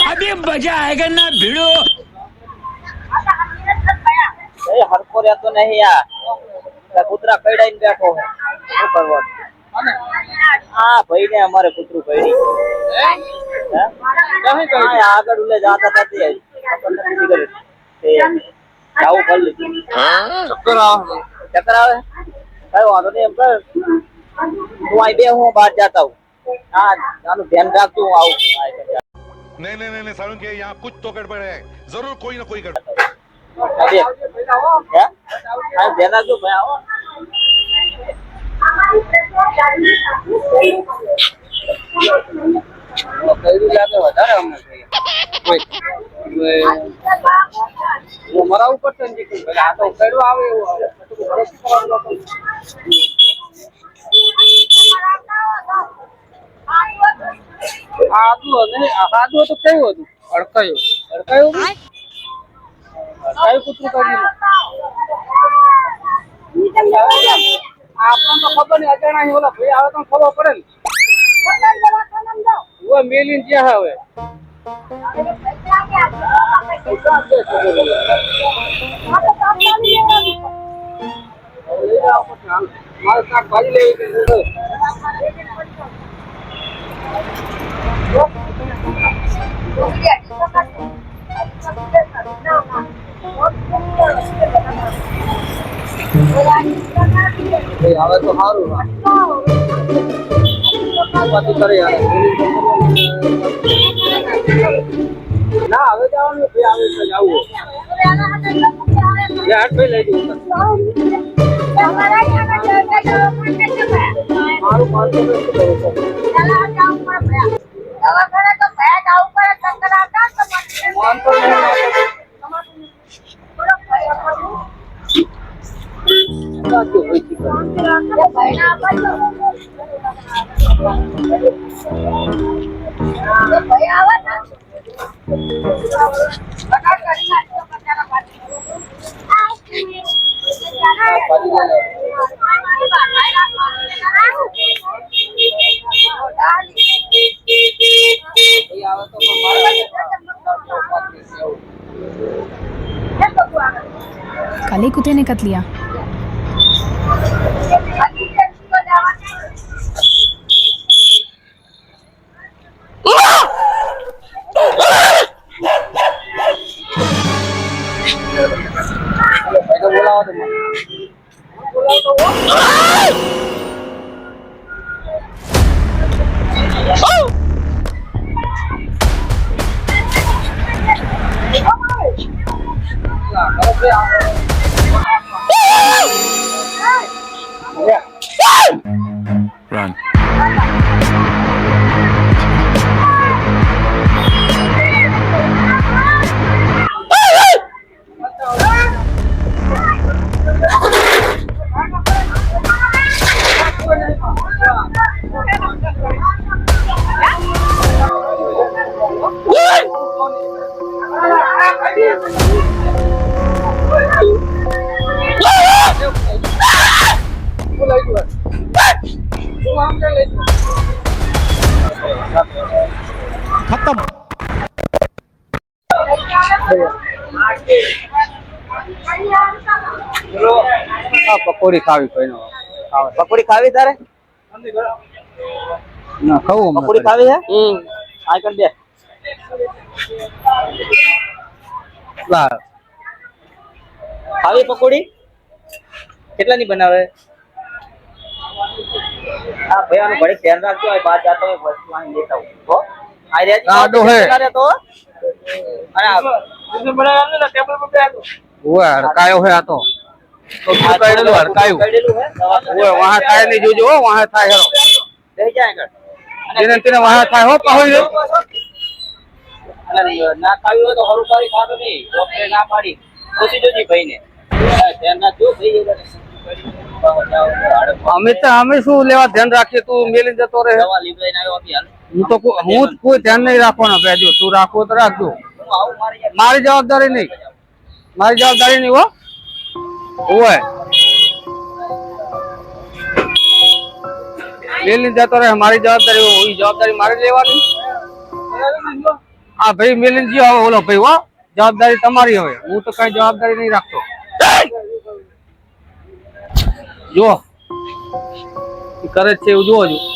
अभी मजा आएगा ना भिड़ो હરકો રહેતો નહીં યાર કૂતરા કઈડાઈને બેઠો હે શું કરવાનું હા ભાઈ ને અમારે કૂતરું કઈડી આગળ ઉલે જાતા હતા જાવું ભર લીધું ચક્કર આવે કઈ વાંધો નહીં એમ કર હું અહીં બે હું બહાર જાતા હું હા આનું ધ્યાન રાખજો હું આવું नहीं नहीं नहीं सारुण के यहाँ कुछ तो गड़बड़ है जरूर कोई ना कोई गड़बड़ ધ્યાન રાખજો ભાઈ આવો વધારે અમને મરાવું પડશે ને આ તો કડું આવે એવું આવે આદુ તો કેવું હતું અડકાયું કૂતરું કરી આપણને તો ખબર નહીં અજાણા ઓલા ભાઈ આવે તો ખબર પડે ને મેલીન જ્યાં હવે મારે શાકભાજી લેવી હવે તો સારું ના હવે જવાનું જવું લઈ જવું મારું काले कुत्ते ने कट लिया। Run. खत्म પકોડી ખાવી કોઈનો પકોડી ખાવી તારે ના ખાવું પકોડી ખાવી હે આ કર દે ખાવી પકોડી કેટલાની બનાવે હા ભાઈ આનું ઘડી ધ્યાન રાખજો આ બહાર જાતો હોય વસ્તુ અહીં લેતા હું હો આ રે આડો હે તો અને આ બનાવવાનું ને ટેબલ પર બેઠો ઓય હરકાયો હે આ તો કઈડેલું હરકાયું કઈડેલું હે ઓય વહાં થાય નહીં જોજો હો વહાં થાય હેરો દે જાય આગળ જેને તેને વહાં થાય હો પહોઈ અને ના ખાવી હોય તો હરું સારી ખાતો નહીં ડોક્ટરે ના પાડી પૂછી જોજી ભાઈને ધ્યાન રાખજો ભાઈ અમે શું લેવા ધ્યાન રાખીએ તું મેલી જતો રહે હું તો હું કોઈ ધ્યાન નહીં રાખવાનો ભાઈ તું રાખવો તો રાખજો મારી જવાબદારી નહીં મારી જવાબદારી નહીં હો ઓય મેલી જતો રહે મારી જવાબદારી હોય જવાબદારી મારે લેવાની હા ભાઈ મેલીને જીઓ હવે ઓલો ભાઈ હો જવાબદારી તમારી હવે હું તો કઈ જવાબદારી નહીં રાખતો જો કરે છે એવું જોવો છો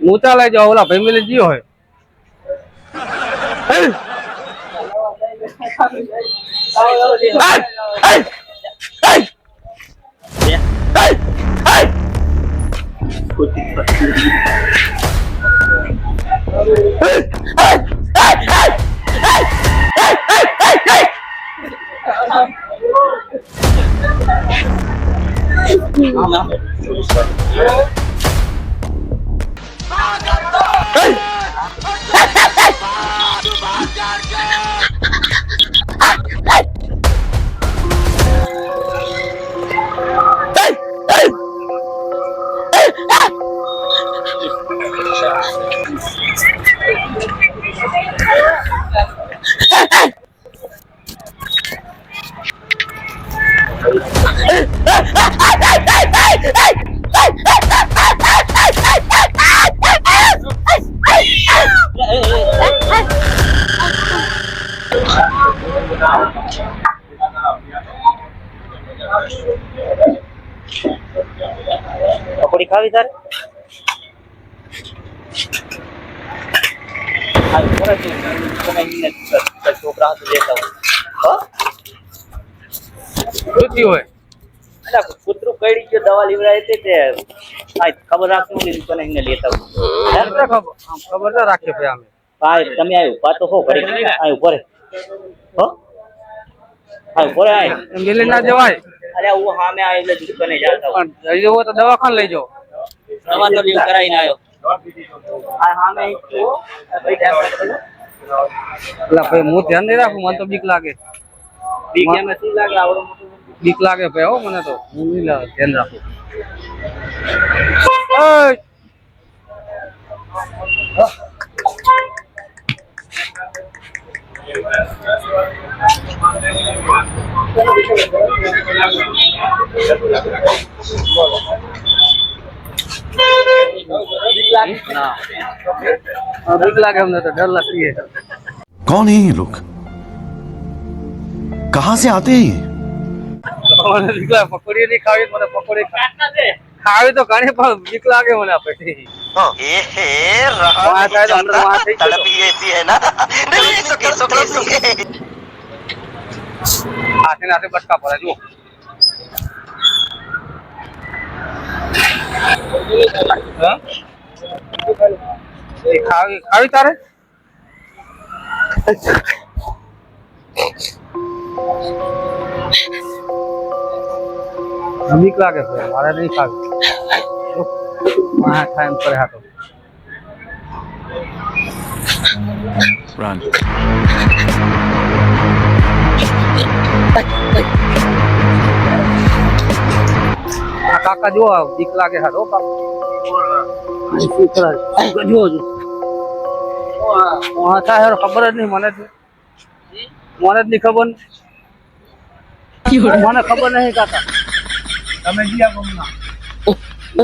હું ચાલે જાઓ ઓલા ભાઈ મેલી જીઓ હોય પકોડી ખાવી તારે છોકરા લેતા હોય કૂતરું કઈ ગયો દવા લીવડાય તે ખબર રાખવું દુકાને લેતા ખબર ના રાખીએ ભાઈ અમે ભાઈ તમે આવ્યું પાતો હો ઘડી આવ્યું પરે હો આવ્યું પરે આય મેલી ના જવાય અરે હું સામે આવ્યો એટલે દુકાને જાતા પણ લઈ જવો તો દવાખાને લઈ જાઓ દવા તો લીવ કરાવીને આવ્યો આ સામે ભાઈ એટલે ભાઈ હું ધ્યાન નહીં રાખું મને તો બીક લાગે બીક એમ નથી લાગે આવડો મોટો બીક લાગે ભાઈ હો મને તો હું નહીં ધ્યાન રાખું बीक लागे हमने तो डर लगती है कौन है ये लोग कहां से आते हैं ये पकौड़ी नहीं खावी मैंने पकौड़ी खावी तो घणी पण बीक लागे મને પછી तड़प ही ऐसी है ना હાથે નાથે બટકા પડે જો ખાવી ખાવી તારે બીક લાગે છે મારે નહીં ખાવી ટાઈમ પર હાથો કાકા જો બીક લાગે હાથો જો થાય ખબર જ નહીં મને જ નહીં ખબર મને ખબર નહીં કાકા તમે ગયા ગમના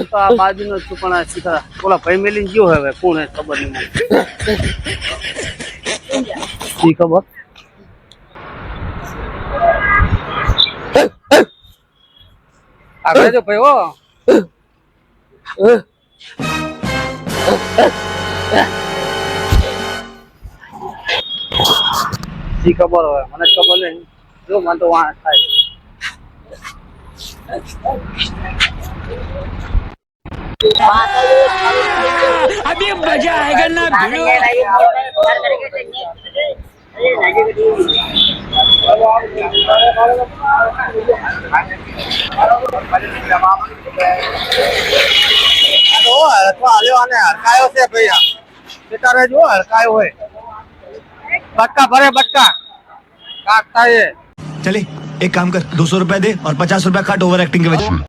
તો આ બાજુનો છું પણ આ શીખરા ઓલા ભાઈ મેલીને ગયો હવે કોણ ખબર નહીં મને શી ખબર આગળ જો ભાઈ હો શી ખબર હોય મને ખબર નહીં જો મને તો વાં થાય अभी मजा आएगा ना भिड़ो હડકાયો છે ભૈયા બેટા જો હડકાયો હોય બટકા ભરે બટકા કાકતા એ चले एक काम कर 200 रुपए दे और 50 रुपए काट ओवर एक्टिंग के वजह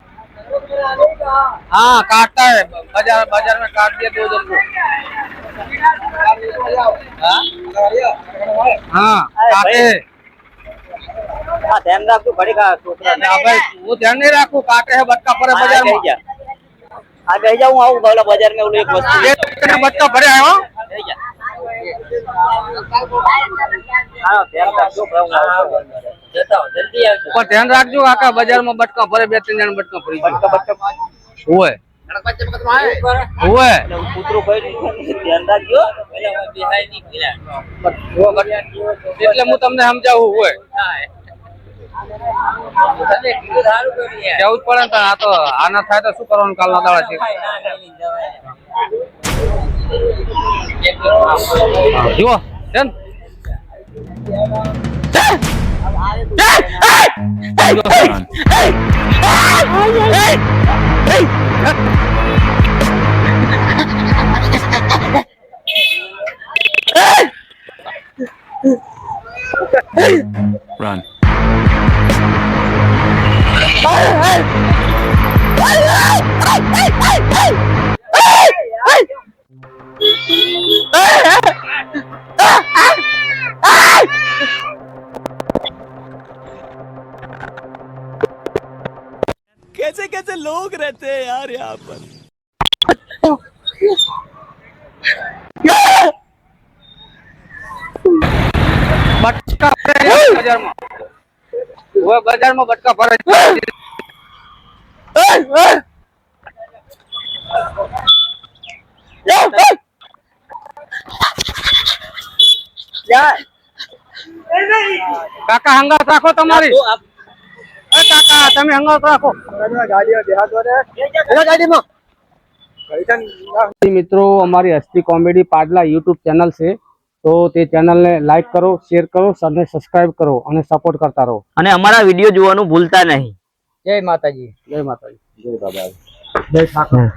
हाँ काटता है, बाजार बाजार में काट दिया 2 जन को। हाँ काटे है। हाँ ध्यान રાખજો ઘડીકા છોકરા हाँ भाई वो ध्यान नहीं रखो, काटे है बटका पड़े बाजार में। આ બેહી જા હું આવું બોલા બજાર में ઓલું એક વસ્તુ ये बटका भरे है हो। બેહી જા હા ધ્યાન રાખજો ભાઈ હું આવું જતા હું જલ્દી આવજો पर ध्यान रखो काका, बाजार में बटका भरे 2-3 जन बटका पड़ी બટકા हुए हुए કૂતરું કઈ ધ્યાન રાખજો પેલા હું બિહાઈ ની પેલા એટલે હું તમને સમજાવું હોય તમે કીધું સારું કરી યાર કેવું જ પડે ને, આ તો આના થાય તો શું કરવાનું કાલના દાડા છે જુઓ છે ને? Run. कैसे कैसे लोग रहते हैं यार यहाँ पर। बटका भरे बाजार में, वो बाजार में बटका भरे કાકા હંગાત રાખો તમારી. એ કાકા તમે હંગાત રાખો મિત્રો. અમારી હસ્તી કોમેડી પાડલા યુટ્યુબ ચેનલ છે, તો તે ચેનલને લાઈક કરો, શેર કરો અને સબસ્ક્રાઇબ કરો અને સપોર્ટ કરતા રહો. અને અમારા વિડીયો જોવાનું ભૂલતા નહીં. જય માતાજી. જય માતાજી. જય બાબા. જય ઠાકોર.